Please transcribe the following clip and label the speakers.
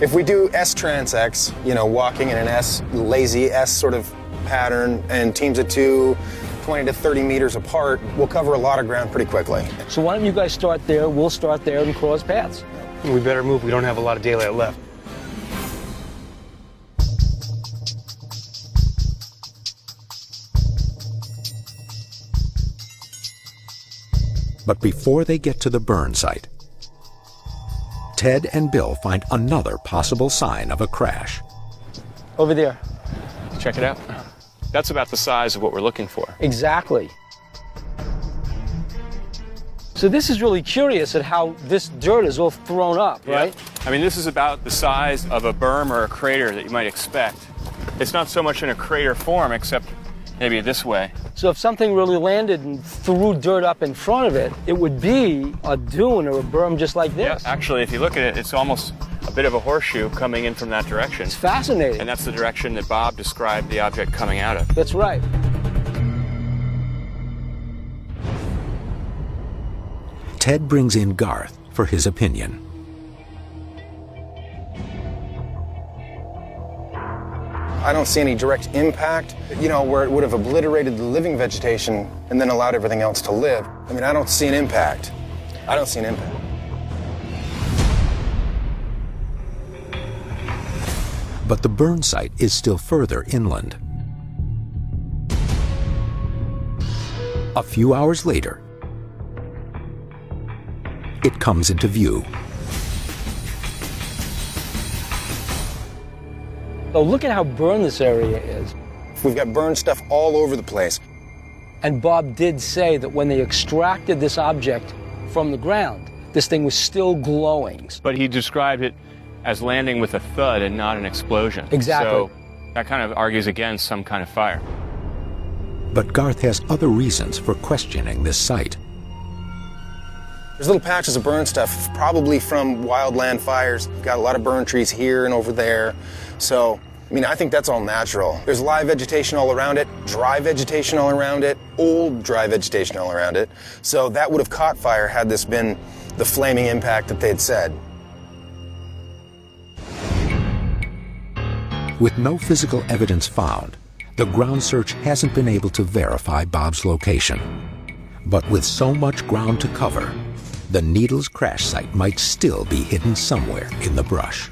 Speaker 1: If we do S transects, you know, walking in an S, lazy S sort of pattern, and teams of 2, 20 to 30 meters apart, we'll cover a lot of ground pretty quickly.
Speaker 2: So why don't you guys start there, we'll start there and cross paths.
Speaker 3: We better move, we don't have a lot of daylight left.
Speaker 4: But before they get to the burn site, Ted and Bill find another possible sign of a crash.
Speaker 2: Over there.
Speaker 5: Check it out. That's about the size of what we're looking for.
Speaker 2: Exactly. So this is really curious at how this dirt is all thrown up, right?
Speaker 5: I mean, this is about the size of a berm or a crater that you might expect. It's not so much in a crater form, except maybe this way.
Speaker 2: So if something really landed and threw dirt up in front of it, it would be a dune or a berm just like this.
Speaker 5: Yeah, actually, if you look at it, it's almost a bit of a horseshoe coming in from that direction.
Speaker 2: It's fascinating.
Speaker 5: And that's the direction that Bob described the object coming out of.
Speaker 2: That's right.
Speaker 4: Ted brings in Garth for his opinion.
Speaker 1: I don't see any direct impact, you know, where it would have obliterated the living vegetation and then allowed everything else to live. I mean, I don't see an impact. I don't see an impact.
Speaker 4: But the burn site is still further inland. A few hours later, it comes into view.
Speaker 2: Oh, look at how burned this area is.
Speaker 1: We've got burned stuff all over the place.
Speaker 2: And Bob did say that when they extracted this object from the ground, this thing was still glowing.
Speaker 5: But he described it as landing with a thud and not an explosion.
Speaker 2: Exactly.
Speaker 5: So that kind of argues against some kind of fire.
Speaker 4: But Garth has other reasons for questioning this site.
Speaker 1: There's little patches of burn stuff, probably from wildland fires. We've got a lot of burn trees here and over there. So, I mean, I think that's all natural. There's live vegetation all around it, dry vegetation all around it, old dry vegetation all around it. So that would have caught fire had this been the flaming impact that they'd said.
Speaker 4: With no physical evidence found, the ground search hasn't been able to verify Bob's location. But with so much ground to cover, the Needles crash site might still be hidden somewhere in the brush.